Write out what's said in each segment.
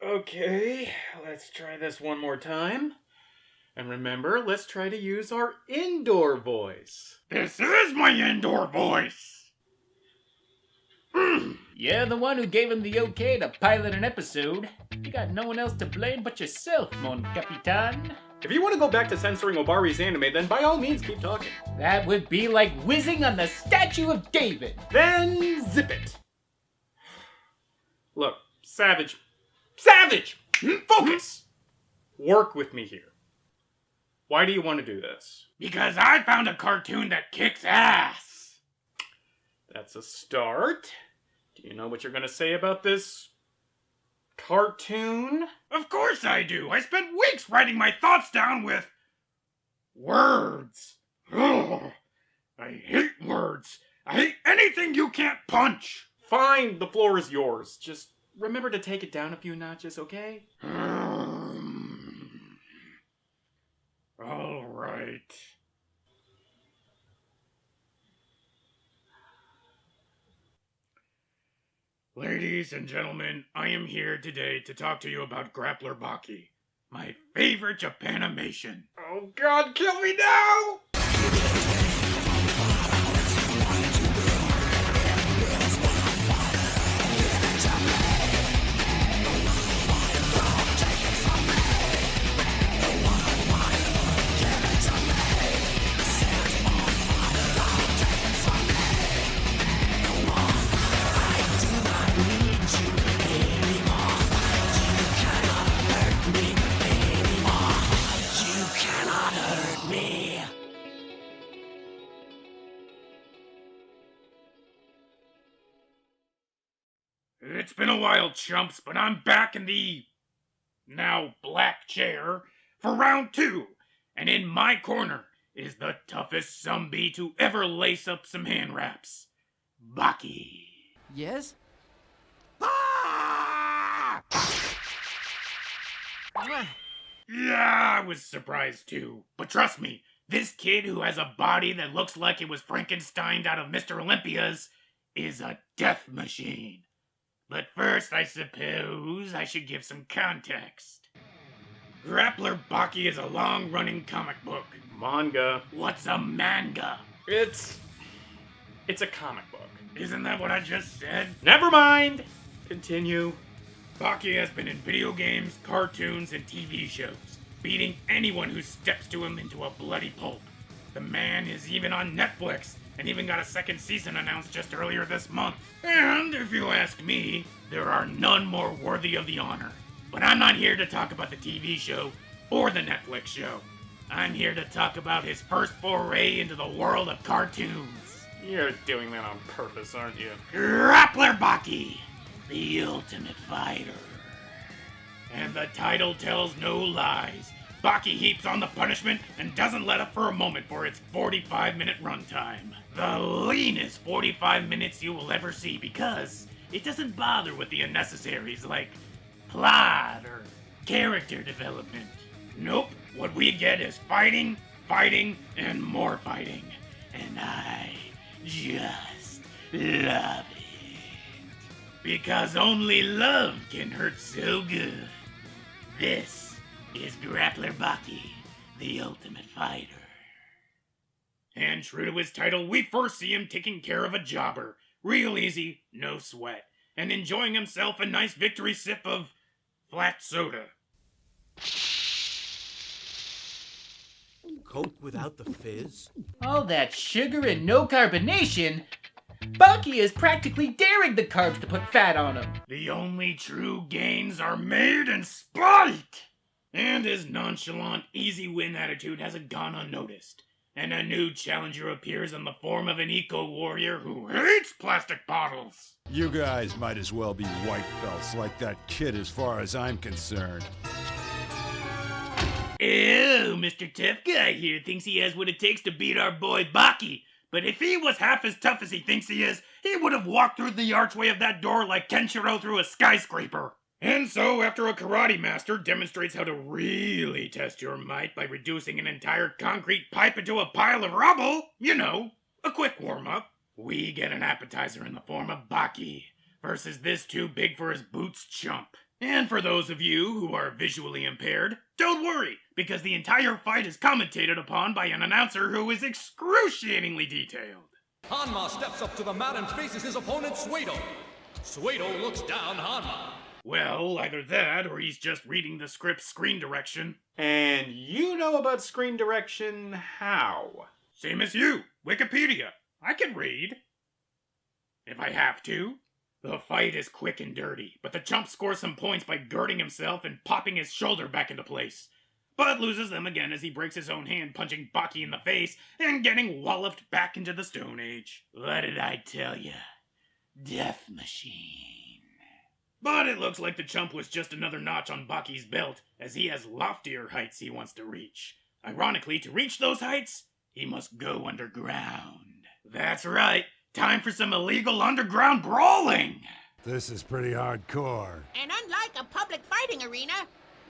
Okay, let's try this one more time. And remember, let's try to use our indoor voice. This is my indoor voice! You're the one who gave him the okay to pilot an episode. You got no one else to blame but yourself, mon capitan. If you want to go back to censoring Obari's anime, then by all means keep talking. That would be like whizzing on the statue of David. Then zip it. Look, Savage, focus! Work with me here. Why do you want to do this? Because I found a cartoon that kicks ass! That's a start. Do you know what you're going to say about this cartoon? Of course I do! I spent weeks writing my thoughts down with words. Ugh. I hate words. I hate anything you can't punch. Fine, the floor is yours. Just remember to take it down a few notches, okay? All right. Ladies and gentlemen, I am here today to talk to you about Grappler Baki, my favorite Japanimation. Oh God, kill me now! It's been a while, chumps, but I'm back in the now black chair for round 2. And in my corner is the toughest zombie to ever lace up some hand wraps. Baki. Yes? Ah! Yeah, I was surprised too. But trust me, this kid who has a body that looks like it was Frankensteined out of Mr. Olympia's is a death machine. But first, I suppose I should give some context. Grappler Baki is a long-running comic book. Manga. What's a manga? It's a comic book. Isn't that what I just said? Never mind! Continue. Baki has been in video games, cartoons, and TV shows, beating anyone who steps to him into a bloody pulp. The man is even on Netflix, and even got a second season announced just earlier this month. And if you ask me, there are none more worthy of the honor. But I'm not here to talk about the TV show or the Netflix show. I'm here to talk about his first foray into the world of cartoons. You're doing that on purpose, aren't you? Grappler Baki, the ultimate fighter. And the title tells no lies. Baki heaps on the punishment and doesn't let up for a moment for its 45-minute runtime. The leanest 45 minutes you will ever see because it doesn't bother with the unnecessaries like plot or character development. Nope, what we get is fighting, and more fighting. And I just love it. Because only love can hurt so good. This is Grappler Baki, the ultimate fighter. And true to his title, we first see him taking care of a jobber. Real easy, no sweat. And enjoying himself a nice victory sip of flat soda. Coke without the fizz? All that sugar and no carbonation? Baki is practically daring the carbs to put fat on him. The only true gains are made in spite! And his nonchalant, easy win attitude hasn't gone unnoticed. And a new challenger appears in the form of an eco-warrior who hates plastic bottles. You guys might as well be white belts like that kid as far as I'm concerned. Ew, Mr. Tough Guy here thinks he has what it takes to beat our boy Baki. But if he was half as tough as he thinks he is, he would have walked through the archway of that door like Kenshiro through a skyscraper. And so, after a karate master demonstrates how to really test your might by reducing an entire concrete pipe into a pile of rubble, you know, a quick warm-up, we get an appetizer in the form of Baki versus this too big for his boots chump. And for those of you who are visually impaired, don't worry, because the entire fight is commentated upon by an announcer who is excruciatingly detailed. Hanma steps up to the mat and faces his opponent, Suedo. Suedo looks down Hanma. Well, either that or he's just reading the script's screen direction. And you know about screen direction how? Same as you, Wikipedia. I can read. If I have to. The fight is quick and dirty, but the chump scores some points by girding himself and popping his shoulder back into place. But loses them again as he breaks his own hand punching Baki in the face and getting walloped back into the Stone Age. What did I tell ya? Death Machine. But it looks like the chump was just another notch on Baki's belt, as he has loftier heights he wants to reach. Ironically, to reach those heights, he must go underground. That's right. Time for some illegal underground brawling! This is pretty hardcore. And unlike a public fighting arena,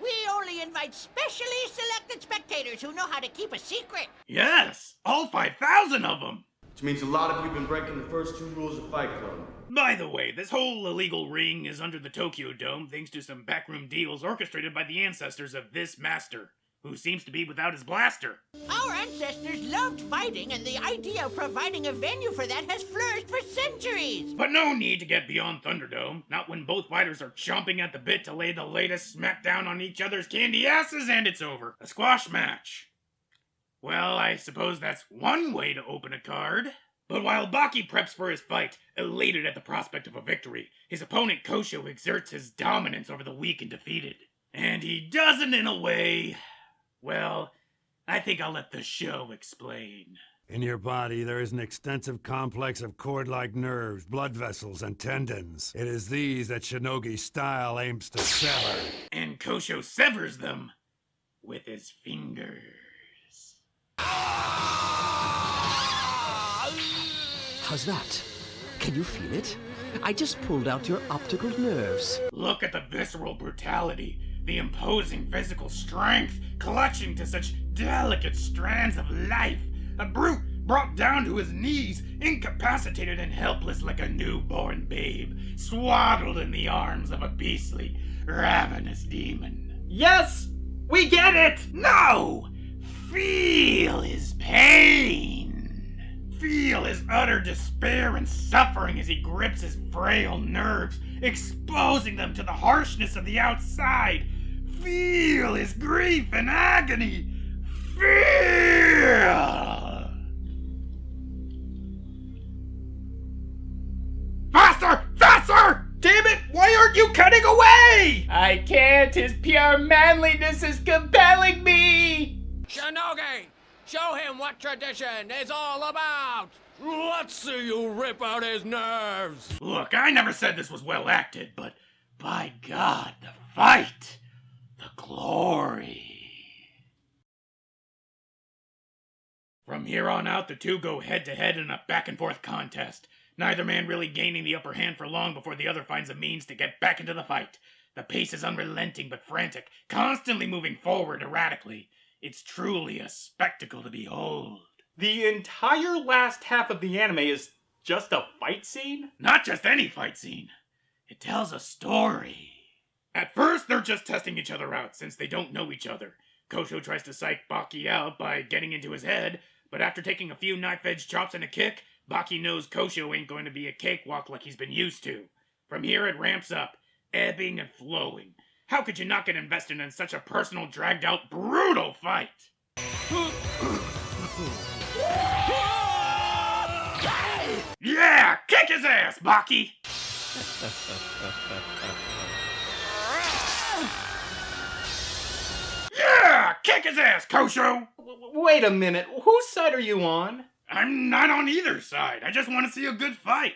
we only invite specially selected spectators who know how to keep a secret. Yes, all 5,000 of them! Which means a lot of you have been breaking the first 2 rules of Fight Club. By the way, this whole illegal ring is under the Tokyo Dome thanks to some backroom deals orchestrated by the ancestors of this master, who seems to be without his blaster. Our ancestors loved fighting, and the idea of providing a venue for that has flourished for centuries. But no need to get beyond Thunderdome, not when both fighters are chomping at the bit to lay the latest smackdown on each other's candy asses and it's over. A squash match. Well, I suppose that's one way to open a card. But while Baki preps for his fight, elated at the prospect of a victory, his opponent Kosho exerts his dominance over the weak and defeated. And he does it in a way... well, I think I'll let the show explain. In your body, there is an extensive complex of cord-like nerves, blood vessels, and tendons. It is these that Shinogi's style aims to sever. And Kosho severs them with his fingers. How's that? Can you feel it? I just pulled out your optical nerves. Look at the visceral brutality, the imposing physical strength, clutching to such delicate strands of life. A brute brought down to his knees, incapacitated and helpless like a newborn babe, swaddled in the arms of a beastly, ravenous demon. Yes! We get it! No! Feel his pain! Feel his utter despair and suffering as he grips his frail nerves, exposing them to the harshness of the outside. Feel his grief and agony. Feel! Faster! Faster! Damn it! Why aren't you cutting away? I can't. His pure manliness is compelling me. Shinogi, show him what tradition is all about. Let's see you rip out his nerves. Look, I never said this was well acted, but by God, the fight, the glory. From here on out, the two go head-to-head in a back-and-forth contest. Neither man really gaining the upper hand for long before the other finds a means to get back into the fight. The pace is unrelenting but frantic, constantly moving forward erratically. It's truly a spectacle to behold. The entire last half of the anime is just a fight scene? Not just any fight scene. It tells a story. At first, they're just testing each other out since they don't know each other. Kosho tries to psych Baki out by getting into his head, but after taking a few knife-edge chops and a kick, Baki knows Kosho ain't going to be a cakewalk like he's been used to. From here, it ramps up, ebbing and flowing. How could you not get invested in such a personal, dragged-out, brutal fight? Yeah! Kick his ass, Baki! Yeah! Kick his ass, Kosho! Wait a minute, whose side are you on? I'm not on either side. I just want to see a good fight.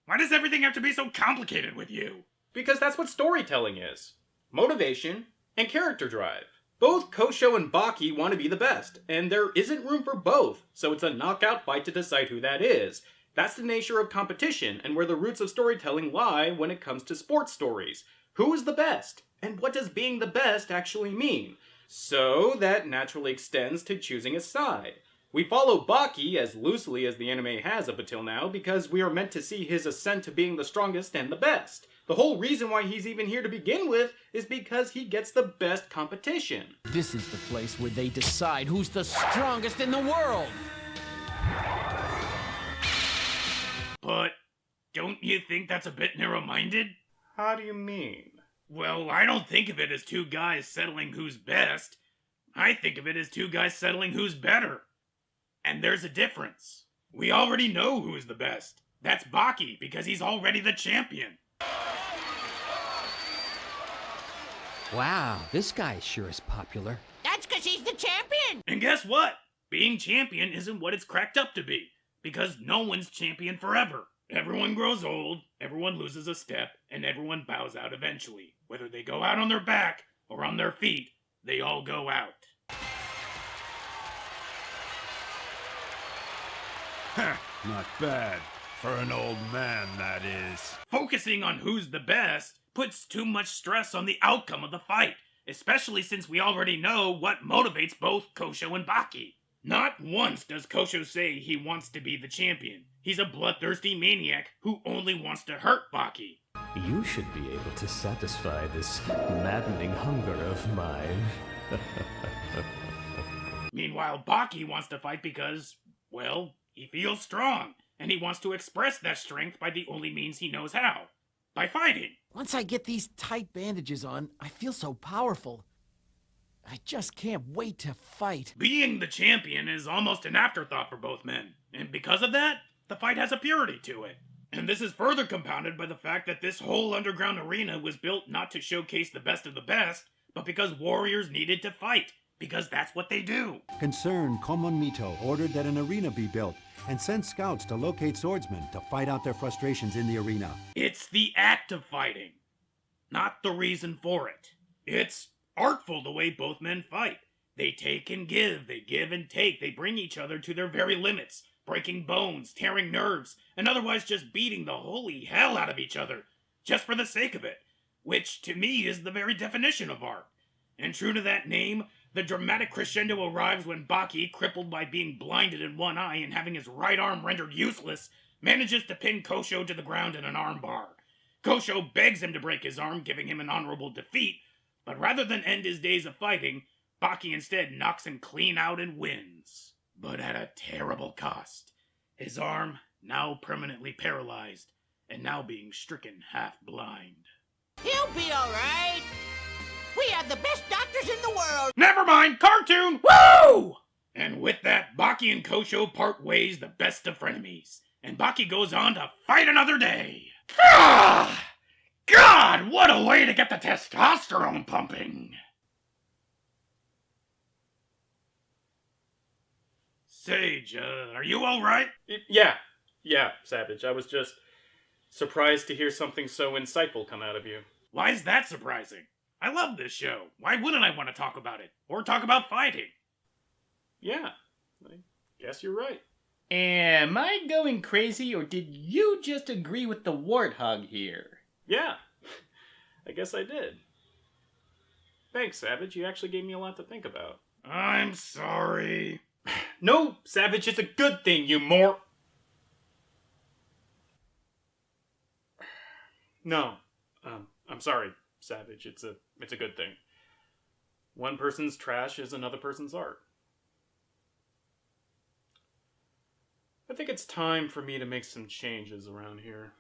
Why does everything have to be so complicated with you? Because that's what storytelling is. Motivation and character drive. Both Kosho and Baki want to be the best, and there isn't room for both, so it's a knockout fight to decide who that is. That's the nature of competition, and where the roots of storytelling lie when it comes to sports stories. Who is the best? And what does being the best actually mean? So that naturally extends to choosing a side. We follow Baki as loosely as the anime has up until now because we are meant to see his ascent to being the strongest and the best. The whole reason why he's even here to begin with is because he gets the best competition. This is the place where they decide who's the strongest in the world. But don't you think that's a bit narrow-minded? How do you mean? Well, I don't think of it as two guys settling who's best. I think of it as two guys settling who's better. And there's a difference. We already know who's the best. That's Baki, because he's already the champion. Wow, this guy sure is popular. That's because he's the champion. And guess what? Being champion isn't what it's cracked up to be, because no one's champion forever. Everyone grows old, everyone loses a step, and everyone bows out eventually. Whether they go out on their back or on their feet, they all go out. Not bad. For an old man, that is. Focusing on who's the best puts too much stress on the outcome of the fight, especially since we already know what motivates both Kosho and Baki. Not once does Kosho say he wants to be the champion. He's a bloodthirsty maniac who only wants to hurt Baki. You should be able to satisfy this maddening hunger of mine. Meanwhile, Baki wants to fight because, well, he feels strong, and he wants to express that strength by the only means he knows how. By fighting. Once I get these tight bandages on, I feel so powerful. I just can't wait to fight. Being the champion is almost an afterthought for both men, and because of that, the fight has a purity to it. And this is further compounded by the fact that this whole underground arena was built not to showcase the best of the best, but because warriors needed to fight, because that's what they do. Concerned Komon Mito ordered that an arena be built and sent scouts to locate swordsmen to fight out their frustrations in the arena. It's the act of fighting, not the reason for it. It's artful the way both men fight. They take and give and take, they bring each other to their very limits, breaking bones, tearing nerves, and otherwise just beating the holy hell out of each other, just for the sake of it, which to me is the very definition of art. And true to that name, the dramatic crescendo arrives when Baki, crippled by being blinded in one eye and having his right arm rendered useless, manages to pin Kosho to the ground in an armbar. Kosho begs him to break his arm, giving him an honorable defeat, but rather than end his days of fighting, Baki instead knocks him clean out and wins. But at a terrible cost. His arm, now permanently paralyzed, and now being stricken half-blind. He'll be all right. We have the best doctors in the world. Never mind, cartoon! Woo! And with that, Baki and Kosho part ways, the best of frenemies. And Baki goes on to fight another day. Ah! God, what a way to get the testosterone pumping! Sage, are you alright? Yeah, Savage. I was just surprised to hear something so insightful come out of you. Why is that surprising? I love this show. Why wouldn't I want to talk about it? Or talk about fighting? Yeah, I guess you're right. Am I going crazy, or did you just agree with the warthog here? Yeah, I guess I did. Thanks, Savage. You actually gave me a lot to think about. I'm sorry. No, Savage, it's a good thing, you more... No, I'm sorry, Savage. It's a good thing. One person's trash is another person's art. I think it's time for me to make some changes around here.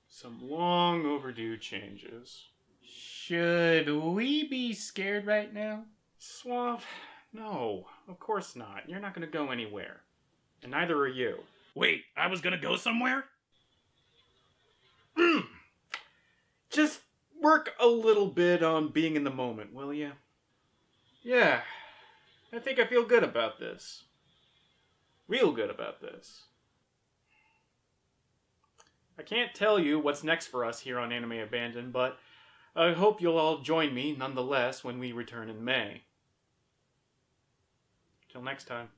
Some long overdue changes. Should we be scared right now? Suave, no, of course not. You're not going to go anywhere. And neither are you. Wait, I was gonna go somewhere? Just work a little bit on being in the moment, will ya? Yeah, I think I feel good about this. Real good about this. I can't tell you what's next for us here on Anime Abandoned, but I hope you'll all join me nonetheless when we return in May. Till next time.